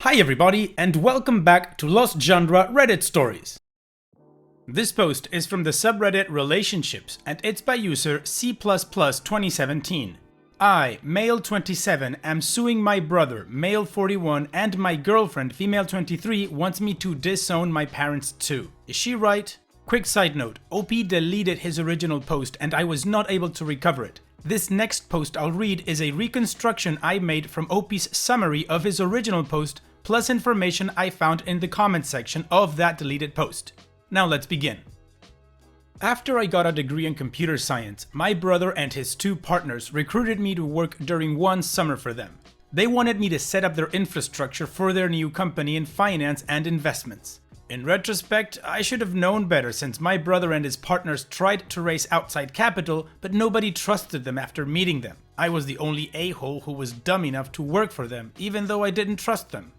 Hi everybody, and welcome back to Lost Genre Reddit Stories. This post is from the subreddit Relationships, and it's by user C++2017. I, male 27, am suing my brother, male 41, and my girlfriend, female 23, wants me to disown my parents too. Is she right? Quick side note, OP deleted his original post and I was not able to recover it. This next post I'll read is a reconstruction I made from OP's summary of his original post, plus information I found in the comment section of that deleted post. Now let's begin. After I got a degree in computer science, my brother and his two partners recruited me to work during one summer for them. They wanted me to set up their infrastructure for their new company in finance and investments. In retrospect, I should have known better since my brother and his partners tried to raise outside capital, but nobody trusted them after meeting them. I was the only a-hole who was dumb enough to work for them, even though I didn't trust them.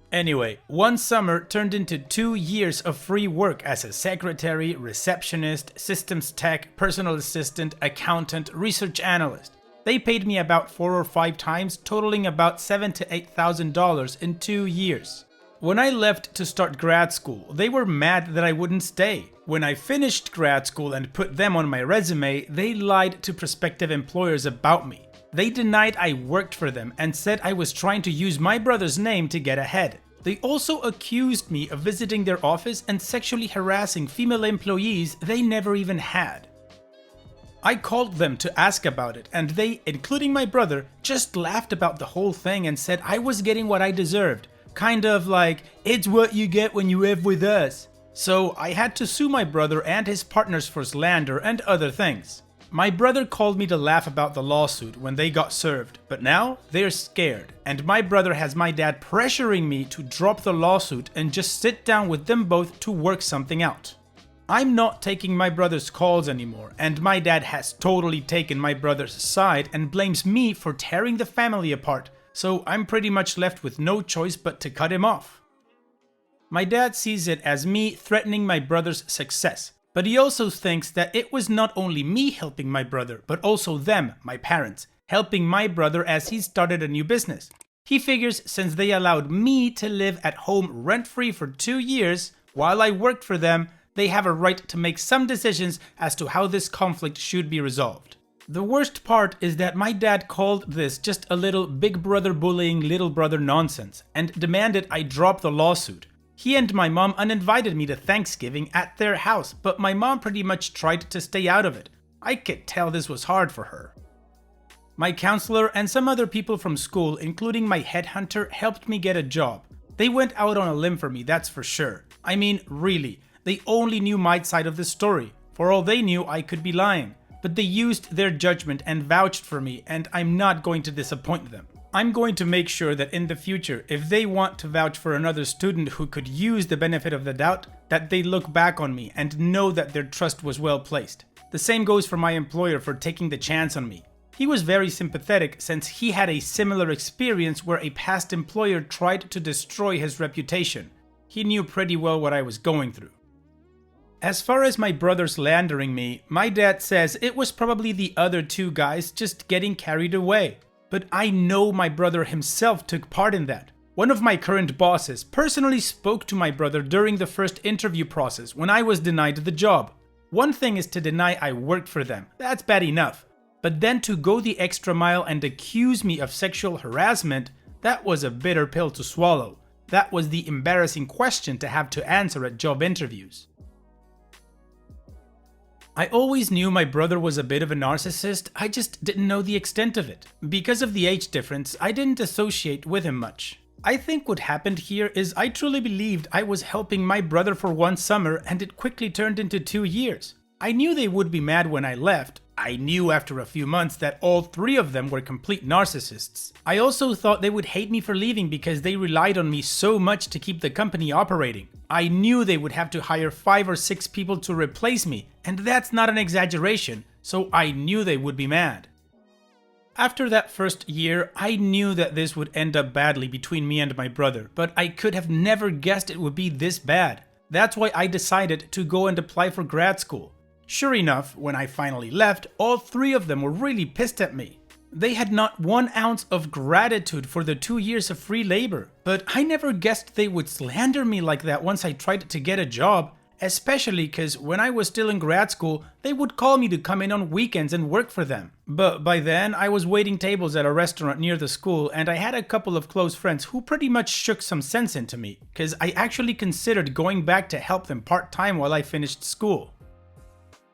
Anyway, one summer turned into 2 years of free work as a secretary, receptionist, systems tech, personal assistant, accountant, research analyst. They paid me about 4 or 5 times, totaling about $7,000 to $8,000 in 2 years. When I left to start grad school, they were mad that I wouldn't stay. When I finished grad school and put them on my resume, they lied to prospective employers about me. They denied I worked for them and said I was trying to use my brother's name to get ahead. They also accused me of visiting their office and sexually harassing female employees they never even had. I called them to ask about it and they, including my brother, just laughed about the whole thing and said I was getting what I deserved. Kind of like, it's what you get when you live with us. So I had to sue my brother and his partners for slander and other things. My brother called me to laugh about the lawsuit when they got served, but now they're scared, and my brother has my dad pressuring me to drop the lawsuit and just sit down with them both to work something out. I'm not taking my brother's calls anymore, and my dad has totally taken my brother's side and blames me for tearing the family apart, so I'm pretty much left with no choice but to cut him off. My dad sees it as me threatening my brother's success. But he also thinks that it was not only me helping my brother, but also them, my parents, helping my brother as he started a new business. He figures since they allowed me to live at home rent-free for 2 years while I worked for them, they have a right to make some decisions as to how this conflict should be resolved. The worst part is that my dad called this just a little big brother bullying little brother nonsense and demanded I drop the lawsuit. He and my mom uninvited me to Thanksgiving at their house, but my mom pretty much tried to stay out of it. I could tell this was hard for her. My counselor and some other people from school, including my headhunter, helped me get a job. They went out on a limb for me, that's for sure. I mean, really, they only knew my side of the story. For all they knew, I could be lying. But they used their judgment and vouched for me, and I'm not going to disappoint them. I'm going to make sure that in the future, if they want to vouch for another student who could use the benefit of the doubt, that they look back on me and know that their trust was well placed. The same goes for my employer for taking the chance on me. He was very sympathetic since he had a similar experience where a past employer tried to destroy his reputation. He knew pretty well what I was going through. As far as my brother slandering me, my dad says it was probably the other 2 guys just getting carried away. But I know my brother himself took part in that. One of my current bosses personally spoke to my brother during the first interview process when I was denied the job. One thing is to deny I worked for them, that's bad enough. But then to go the extra mile and accuse me of sexual harassment, that was a bitter pill to swallow. That was the embarrassing question to have to answer at job interviews. I always knew my brother was a bit of a narcissist, I just didn't know the extent of it. Because of the age difference, I didn't associate with him much. I think what happened here is I truly believed I was helping my brother for one summer and it quickly turned into 2 years. I knew they would be mad when I left. I knew after a few months that all 3 of them were complete narcissists. I also thought they would hate me for leaving because they relied on me so much to keep the company operating. I knew they would have to hire 5 or 6 people to replace me, and that's not an exaggeration, so I knew they would be mad. After that first year, I knew that this would end up badly between me and my brother, but I could have never guessed it would be this bad. That's why I decided to go and apply for grad school. Sure enough, when I finally left, all 3 of them were really pissed at me. They had not 1 ounce of gratitude for the 2 years of free labor, but I never guessed they would slander me like that once I tried to get a job, especially because when I was still in grad school, they would call me to come in on weekends and work for them. But by then, I was waiting tables at a restaurant near the school, and I had a couple of close friends who pretty much shook some sense into me, because I actually considered going back to help them part-time while I finished school.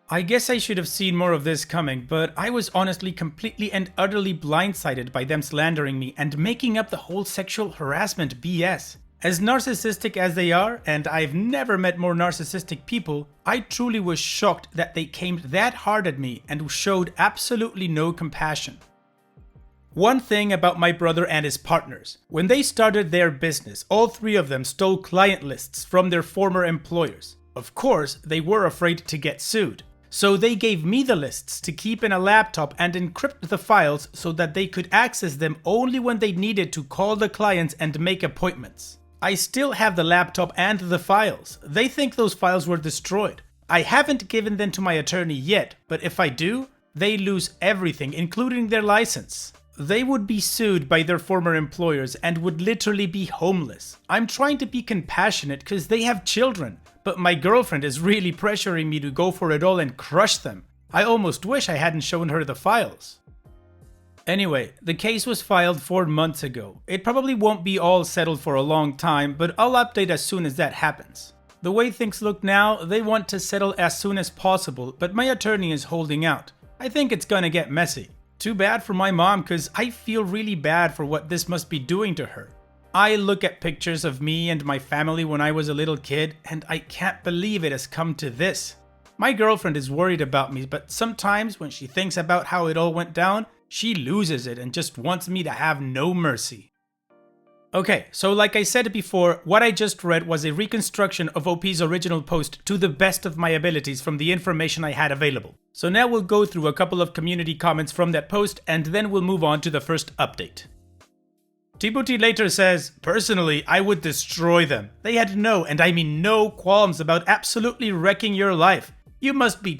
I guess I should have seen more of this coming, but I was honestly completely and utterly blindsided by them slandering me and making up the whole sexual harassment BS. As narcissistic as they are, and I've never met more narcissistic people, I truly was shocked that they came that hard at me and showed absolutely no compassion. One thing about my brother and his partners: when they started their business, all 3 of them stole client lists from their former employers. Of course, they were afraid to get sued. So they gave me the lists to keep in a laptop and encrypt the files so that they could access them only when they needed to call the clients and make appointments. I still have the laptop and the files. They think those files were destroyed. I haven't given them to my attorney yet, but if I do, they lose everything, including their license. They would be sued by their former employers and would literally be homeless. I'm trying to be compassionate because they have children, but my girlfriend is really pressuring me to go for it all and crush them. I almost wish I hadn't shown her the files. Anyway, the case was filed 4 months ago. It probably won't be all settled for a long time, but I'll update as soon as that happens. The way things look now, they want to settle as soon as possible, but my attorney is holding out. I think it's gonna get messy. Too bad for my mom, cause I feel really bad for what this must be doing to her. I look at pictures of me and my family when I was a little kid, and I can't believe it has come to this. My girlfriend is worried about me, but sometimes when she thinks about how it all went down, she loses it and just wants me to have no mercy. Okay, so like I said before, what I just read was a reconstruction of OP's original post to the best of my abilities from the information I had available. So now we'll go through a couple of community comments from that post, and then we'll move on to the first update. Tibuti later says, "Personally, I would destroy them. They had no, and I mean no, qualms about absolutely wrecking your life. You must be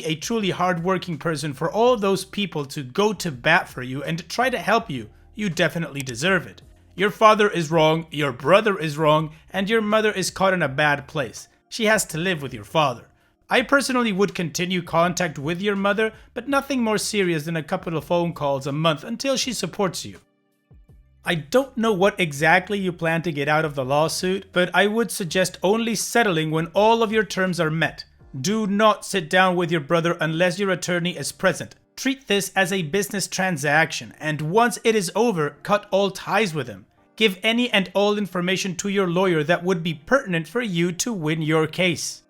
a truly hardworking person for all those people to go to bat for you and try to help you. You definitely deserve it. Your father is wrong, your brother is wrong, and your mother is caught in a bad place. She has to live with your father. I personally would continue contact with your mother, but nothing more serious than a couple of phone calls a month until she supports you. I don't know what exactly you plan to get out of the lawsuit, but I would suggest only settling when all of your terms are met. Do not sit down with your brother unless your attorney is present. Treat this as a business transaction, and once it is over, cut all ties with him. Give any and all information to your lawyer that would be pertinent for you to win your case."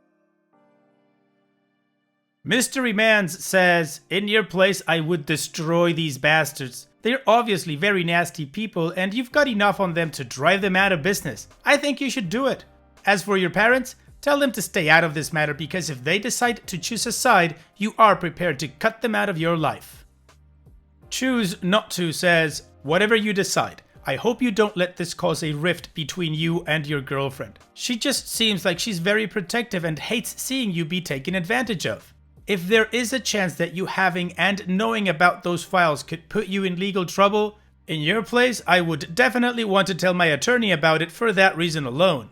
Mystery Mans says, "In your place, I would destroy these bastards. They're obviously very nasty people, and you've got enough on them to drive them out of business. I think you should do it. As for your parents, tell them to stay out of this matter, because if they decide to choose a side, you are prepared to cut them out of your life." Choose Not To says, "Whatever you decide, I hope you don't let this cause a rift between you and your girlfriend. She just seems like she's very protective and hates seeing you be taken advantage of. If there is a chance that you having and knowing about those files could put you in legal trouble, in your place, I would definitely want to tell my attorney about it for that reason alone."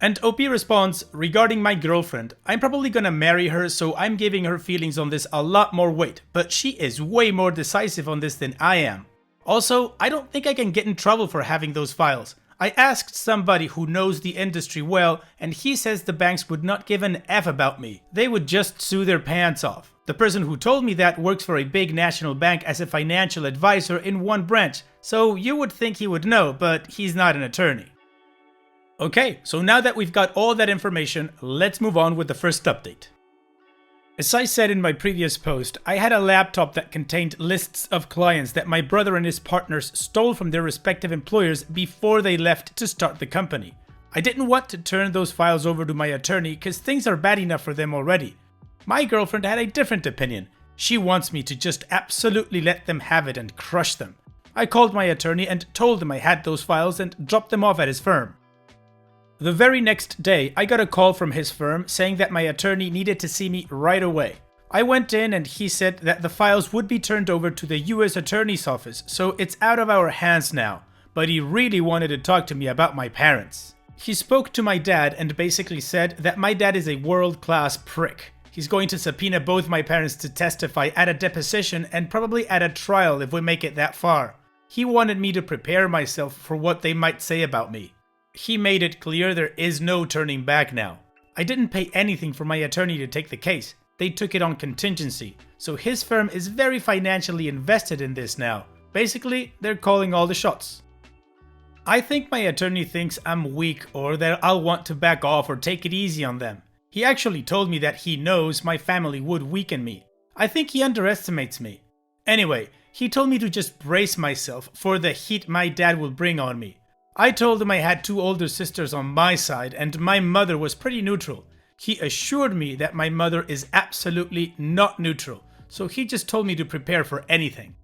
And OP responds, "Regarding my girlfriend, I'm probably gonna marry her, so I'm giving her feelings on this a lot more weight, but she is way more decisive on this than I am. Also, I don't think I can get in trouble for having those files. I asked somebody who knows the industry well, and he says the banks would not give an F about me. They would just sue their pants off. The person who told me that works for a big national bank as a financial advisor in one branch, so you would think he would know, but he's not an attorney." Okay, so now that we've got all that information, let's move on with the first update. As I said in my previous post, I had a laptop that contained lists of clients that my brother and his partners stole from their respective employers before they left to start the company. I didn't want to turn those files over to my attorney because things are bad enough for them already. My girlfriend had a different opinion. She wants me to just absolutely let them have it and crush them. I called my attorney and told him I had those files and dropped them off at his firm. The very next day, I got a call from his firm saying that my attorney needed to see me right away. I went in and he said that the files would be turned over to the US Attorney's Office, so it's out of our hands now, but he really wanted to talk to me about my parents. He spoke to my dad and basically said that my dad is a world-class prick. He's going to subpoena both my parents to testify at a deposition and probably at a trial if we make it that far. He wanted me to prepare myself for what they might say about me. He made it clear there is no turning back now. I didn't pay anything for my attorney to take the case. They took it on contingency, so his firm is very financially invested in this now. Basically, they're calling all the shots. I think my attorney thinks I'm weak or that I'll want to back off or take it easy on them. He actually told me that he knows my family would weaken me. I think he underestimates me. Anyway, he told me to just brace myself for the heat my dad will bring on me. I told him I had 2 older sisters on my side and my mother was pretty neutral. He assured me that my mother is absolutely not neutral, so he just told me to prepare for anything.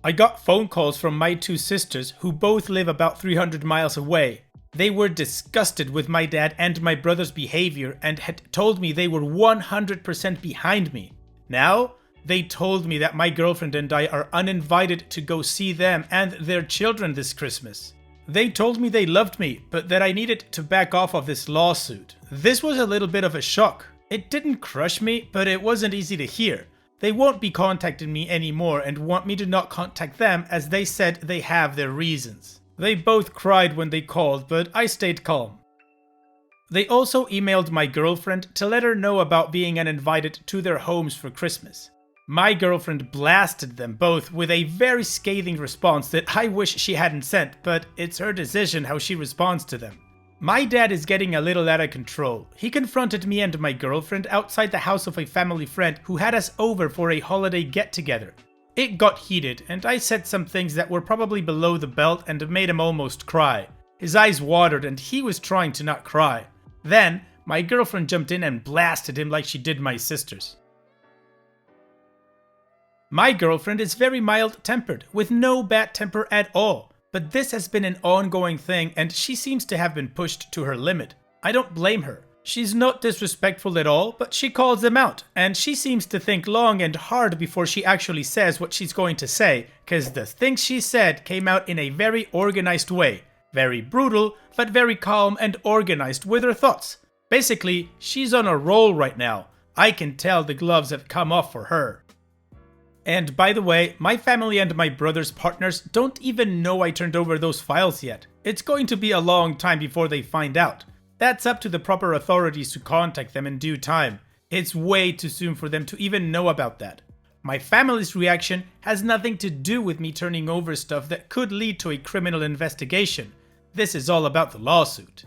I got phone calls from my 2 sisters who both live about 300 miles away. They were disgusted with my dad and my brother's behavior and had told me they were 100% behind me. Now, they told me that my girlfriend and I are uninvited to go see them and their children this Christmas. They told me they loved me, but that I needed to back off of this lawsuit. This was a little bit of a shock. It didn't crush me, but it wasn't easy to hear. They won't be contacting me anymore and want me to not contact them as they said they have their reasons. They both cried when they called, but I stayed calm. They also emailed my girlfriend to let her know about being uninvited to their homes for Christmas. My girlfriend blasted them both with a very scathing response that I wish she hadn't sent, but it's her decision how she responds to them. My dad is getting a little out of control. He confronted me and my girlfriend outside the house of a family friend who had us over for a holiday get-together. It got heated, and I said some things that were probably below the belt and made him almost cry. His eyes watered and he was trying to not cry. Then, my girlfriend jumped in and blasted him like she did my sisters. My girlfriend is very mild-tempered, with no bad temper at all, but this has been an ongoing thing and she seems to have been pushed to her limit. I don't blame her. She's not disrespectful at all, but she calls them out, and she seems to think long and hard before she actually says what she's going to say, cause the things she said came out in a very organized way. Very brutal, but very calm and organized with her thoughts. Basically, she's on a roll right now. I can tell the gloves have come off for her. And by the way, my family and my brother's partners don't even know I turned over those files yet. It's going to be a long time before they find out. That's up to the proper authorities to contact them in due time. It's way too soon for them to even know about that. My family's reaction has nothing to do with me turning over stuff that could lead to a criminal investigation. This is all about the lawsuit.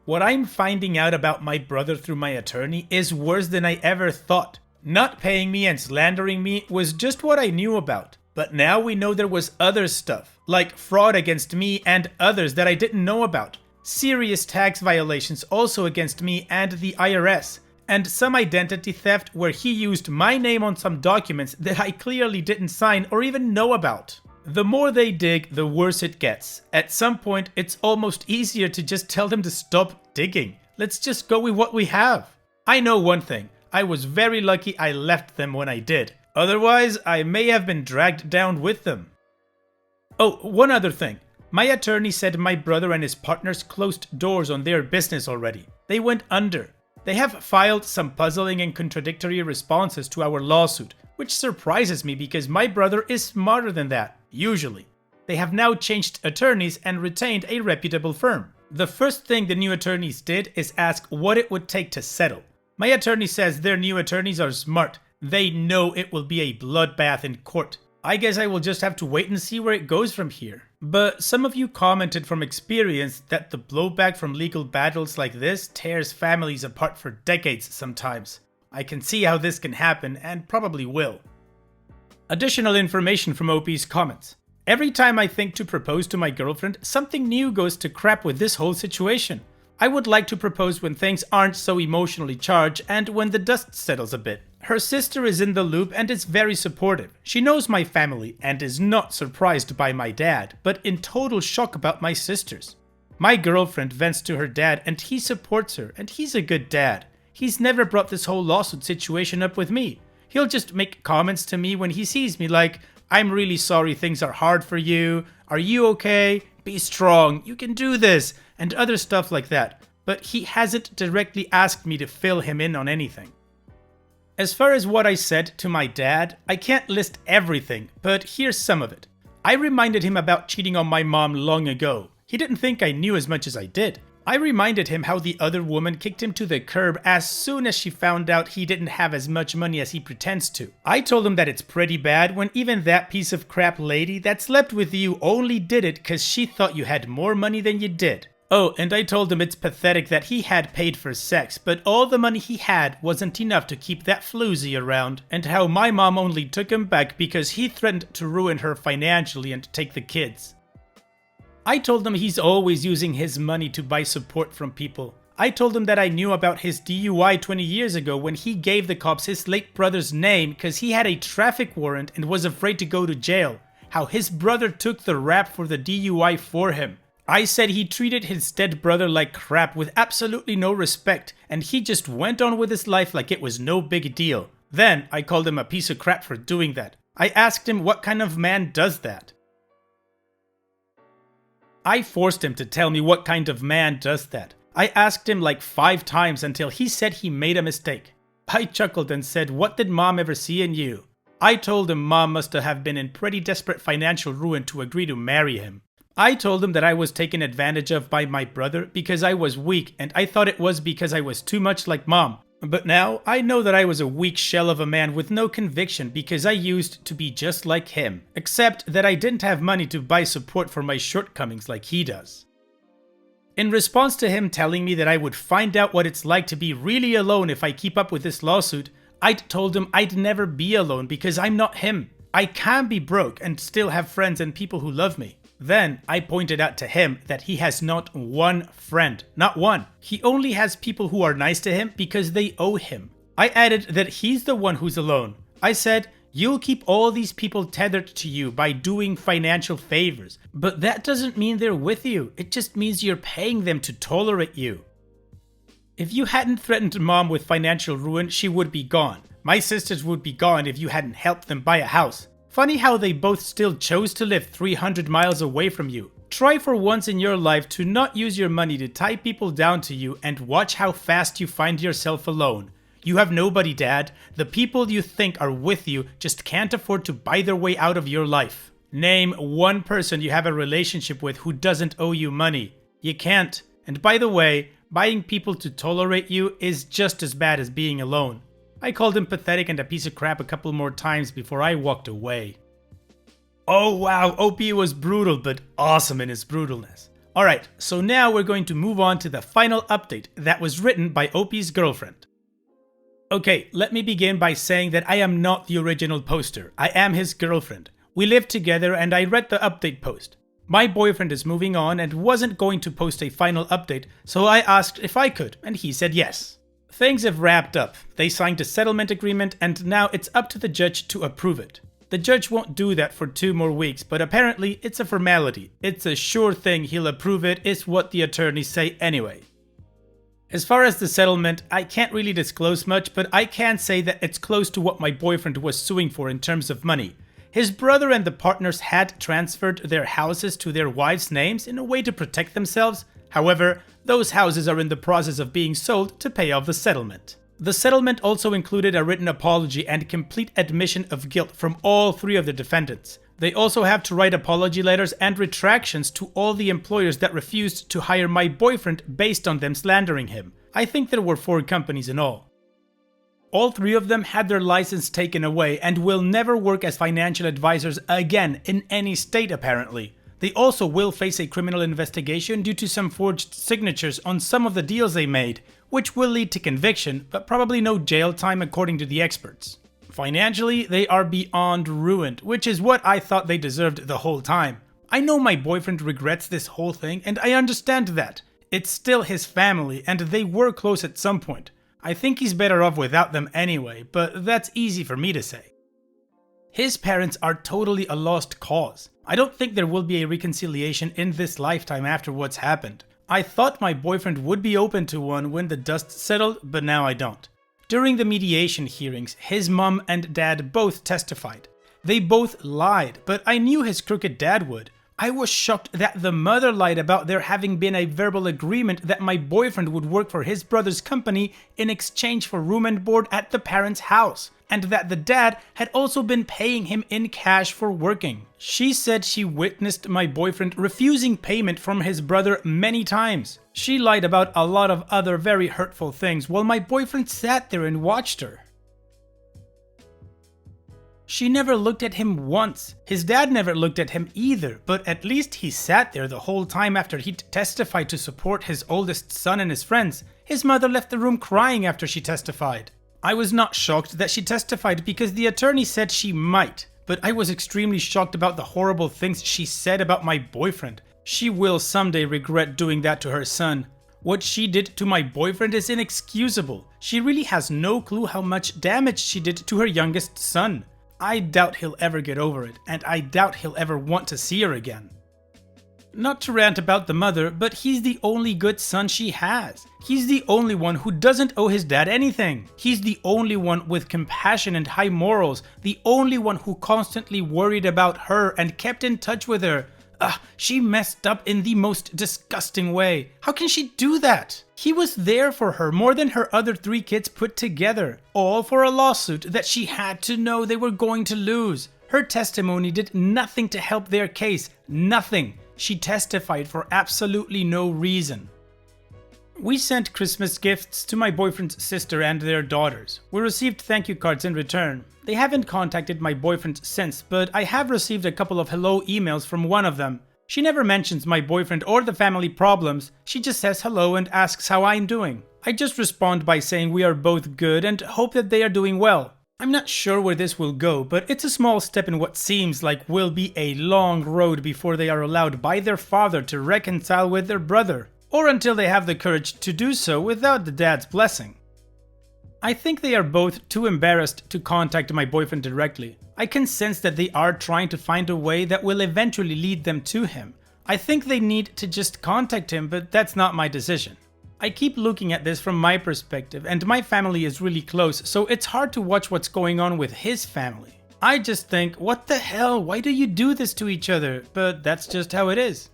What I'm finding out about my brother through my attorney is worse than I ever thought. Not paying me and slandering me was just what I knew about. But now we know there was other stuff, like fraud against me and others that I didn't know about. Serious tax violations also against me and the IRS, and some identity theft where he used my name on some documents that I clearly didn't sign or even know about. The more they dig, the worse it gets. At some point, it's almost easier to just tell them to stop digging. Let's just go with what we have. I know one thing, I was very lucky I left them when I did. Otherwise, I may have been dragged down with them. Oh, one other thing. My attorney said my brother and his partners closed doors on their business already. They went under. They have filed some puzzling and contradictory responses to our lawsuit, which surprises me because my brother is smarter than that, usually. They have now changed attorneys and retained a reputable firm. The first thing the new attorneys did is ask what it would take to settle. My attorney says their new attorneys are smart. They know it will be a bloodbath in court. I guess I will just have to wait and see where it goes from here. But some of you commented from experience that the blowback from legal battles like this tears families apart for decades sometimes. I can see how this can happen and probably will. Additional information from OP's comments. Every time I think to propose to my girlfriend, something new goes to crap with this whole situation. I would like to propose when things aren't so emotionally charged and when the dust settles a bit. Her sister is in the loop and is very supportive. She knows my family and is not surprised by my dad, but in total shock about my sisters. My girlfriend vents to her dad and he supports her and he's a good dad. he's never brought this whole lawsuit situation up with me. He'll just make comments to me when he sees me like, "I'm really sorry things are hard for you. Are you okay? Be strong. You can do this," and other stuff like that. But he hasn't directly asked me to fill him in on anything. As far as what I said to my dad, I can't list everything, but here's some of it. I reminded him about cheating on my mom long ago. He didn't think I knew as much as I did. I reminded him how the other woman kicked him to the curb as soon as she found out he didn't have as much money as he pretends to. I told him that it's pretty bad when even that piece of crap lady that slept with you only did it cause she thought you had more money than you did. Oh, and I told him it's pathetic that he had paid for sex, but all the money he had wasn't enough to keep that floozy around, and how my mom only took him back because he threatened to ruin her financially and take the kids. I told him he's always using his money to buy support from people. I told him that I knew about his DUI 20 years ago when he gave the cops his late brother's name because he had a traffic warrant and was afraid to go to jail. How his brother took the rap for the DUI for him. I said he treated his dead brother like crap with absolutely no respect, and he just went on with his life like it was no big deal. Then I called him a piece of crap for doing that. I asked him what kind of man does that. I forced him to tell me what kind of man does that. I asked him like 5 times until he said he made a mistake. I chuckled and said, "What did mom ever see in you?" I told him mom must have been in pretty desperate financial ruin to agree to marry him. I told him that I was taken advantage of by my brother because I was weak and I thought it was because I was too much like mom. But now I know that I was a weak shell of a man with no conviction because I used to be just like him, except that I didn't have money to buy support for my shortcomings like he does. In response to him telling me that I would find out what it's like to be really alone if I keep up with this lawsuit, I'd told him I'd never be alone because I'm not him. I can be broke and still have friends and people who love me. Then I pointed out to him that he has not one friend, not one. He only has people who are nice to him because they owe him. I added that he's the one who's alone. I said, "You'll keep all these people tethered to you by doing financial favors, but that doesn't mean they're with you. It just means you're paying them to tolerate you. If you hadn't threatened mom with financial ruin, she would be gone. My sisters would be gone if you hadn't helped them buy a house. Funny how they both still chose to live 300 miles away from you. Try for once in your life to not use your money to tie people down to you and watch how fast you find yourself alone. You have nobody, Dad. The people you think are with you just can't afford to buy their way out of your life. Name one person you have a relationship with who doesn't owe you money. You can't. And by the way, buying people to tolerate you is just as bad as being alone." I called him pathetic and a piece of crap a couple more times before I walked away. Oh wow, OP was brutal, but awesome in his brutalness. Alright, so now we're going to move on to the final update that was written by OP's girlfriend. Okay, let me begin by saying that I am not the original poster. I am his girlfriend. We live together and I read the update post. My boyfriend is moving on and wasn't going to post a final update, so I asked if I could, and he said yes. Things have wrapped up. They signed a settlement agreement and now it's up to the judge to approve it. The judge won't do that for 2 more weeks, but apparently it's a formality. It's a sure thing he'll approve it, is what the attorneys say anyway. As far as the settlement, I can't really disclose much, but I can say that it's close to what my boyfriend was suing for in terms of money. His brother and the partners had transferred their houses to their wives' names in a way to protect themselves. However, those houses are in the process of being sold to pay off the settlement. The settlement also included a written apology and complete admission of guilt from all 3 of the defendants. They also have to write apology letters and retractions to all the employers that refused to hire my boyfriend based on them slandering him. I think there were 4 companies in all. All 3 of them had their license taken away and will never work as financial advisors again in any state apparently. They also will face a criminal investigation due to some forged signatures on some of the deals they made, which will lead to conviction, but probably no jail time according to the experts. Financially, they are beyond ruined, which is what I thought they deserved the whole time. I know my boyfriend regrets this whole thing, and I understand that. It's still his family, and they were close at some point. I think he's better off without them anyway, but that's easy for me to say. His parents are totally a lost cause. I don't think there will be a reconciliation in this lifetime after what's happened. I thought my boyfriend would be open to one when the dust settled, but now I don't. During the mediation hearings, his mom and dad both testified. They both lied, but I knew his crooked dad would. I was shocked that the mother lied about there having been a verbal agreement that my boyfriend would work for his brother's company in exchange for room and board at the parents' house, and that the dad had also been paying him in cash for working. She said she witnessed my boyfriend refusing payment from his brother many times. She lied about a lot of other very hurtful things while my boyfriend sat there and watched her. She never looked at him once. His dad never looked at him either, but at least he sat there the whole time after he testified to support his oldest son and his friends. His mother left the room crying after she testified. I was not shocked that she testified because the attorney said she might, but I was extremely shocked about the horrible things she said about my boyfriend. She will someday regret doing that to her son. What she did to my boyfriend is inexcusable. She really has no clue how much damage she did to her youngest son. I doubt he'll ever get over it, and I doubt he'll ever want to see her again. Not to rant about the mother, but he's the only good son she has. He's the only one who doesn't owe his dad anything. He's the only one with compassion and high morals, the only one who constantly worried about her and kept in touch with her. She messed up in the most disgusting way. How can she do that? He was there for her more than her other 3 kids put together, all for a lawsuit that she had to know they were going to lose. Her testimony did nothing to help their case, nothing. She testified for absolutely no reason. We sent Christmas gifts to my boyfriend's sister and their daughters. We received thank you cards in return. They haven't contacted my boyfriend since, but I have received a couple of hello emails from one of them. She never mentions my boyfriend or the family problems, she just says hello and asks how I'm doing. I just respond by saying we are both good and hope that they are doing well. I'm not sure where this will go, but it's a small step in what seems like will be a long road before they are allowed by their father to reconcile with their brother, or until they have the courage to do so without the dad's blessing. I think they are both too embarrassed to contact my boyfriend directly. I can sense that they are trying to find a way that will eventually lead them to him. I think they need to just contact him, but that's not my decision. I keep looking at this from my perspective, and my family is really close, so it's hard to watch what's going on with his family. I just think, what the hell, why do you do this to each other? But that's just how it is.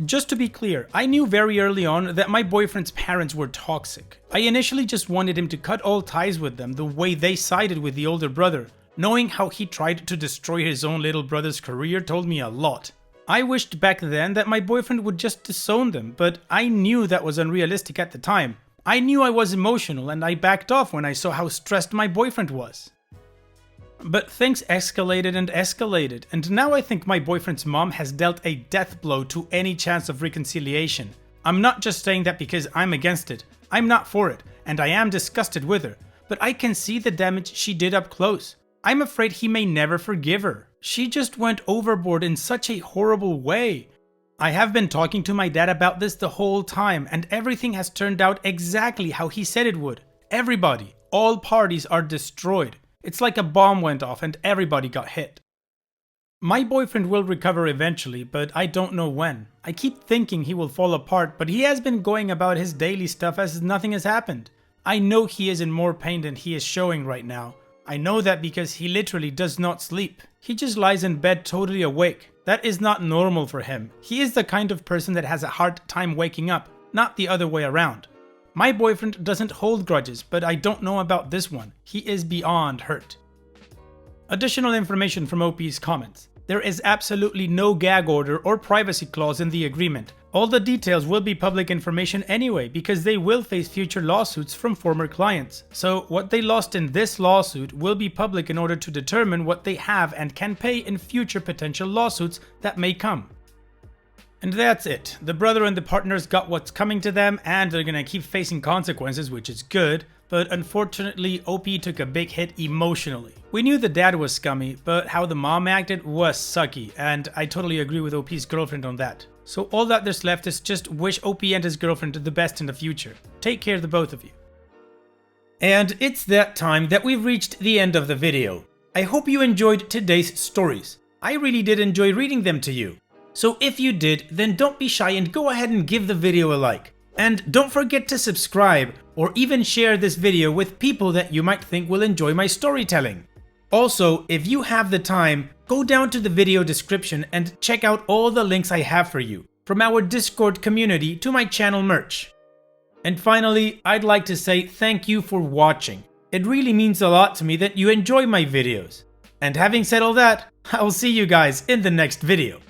Just to be clear, I knew very early on that my boyfriend's parents were toxic. I initially just wanted him to cut all ties with them the way they sided with the older brother. Knowing how he tried to destroy his own little brother's career told me a lot. I wished back then that my boyfriend would just disown them, but I knew that was unrealistic at the time. I knew I was emotional and I backed off when I saw how stressed my boyfriend was. But things escalated and escalated, and now I think my boyfriend's mom has dealt a death blow to any chance of reconciliation. I'm not just saying that because I'm against it. I'm not for it, and I am disgusted with her, but I can see the damage she did up close. I'm afraid he may never forgive her. She just went overboard in such a horrible way. I have been talking to my dad about this the whole time, and everything has turned out exactly how he said it would. Everybody, all parties are destroyed. It's like a bomb went off and everybody got hit. My boyfriend will recover eventually, but I don't know when. I keep thinking he will fall apart, but he has been going about his daily stuff as nothing has happened. I know he is in more pain than he is showing right now. I know that because he literally does not sleep. He just lies in bed totally awake. That is not normal for him. He is the kind of person that has a hard time waking up, not the other way around. My boyfriend doesn't hold grudges, but I don't know about this one. He is beyond hurt. Additional information from OP's comments. There is absolutely no gag order or privacy clause in the agreement. All the details will be public information anyway because they will face future lawsuits from former clients. So what they lost in this lawsuit will be public in order to determine what they have and can pay in future potential lawsuits that may come. And that's it. The brother and the partners got what's coming to them and they're gonna keep facing consequences, which is good. But unfortunately, OP took a big hit emotionally. We knew the dad was scummy, but how the mom acted was sucky, and I totally agree with OP's girlfriend on that. So all that there's left is just wish OP and his girlfriend the best in the future. Take care, the both of you. And it's that time that we've reached the end of the video. I hope you enjoyed today's stories. I really did enjoy reading them to you. So if you did, then don't be shy and go ahead and give the video a like. And don't forget to subscribe or even share this video with people that you might think will enjoy my storytelling. Also, if you have the time, go down to the video description and check out all the links I have for you, from our Discord community to my channel merch. And finally, I'd like to say thank you for watching. It really means a lot to me that you enjoy my videos. And having said all that, I'll see you guys in the next video.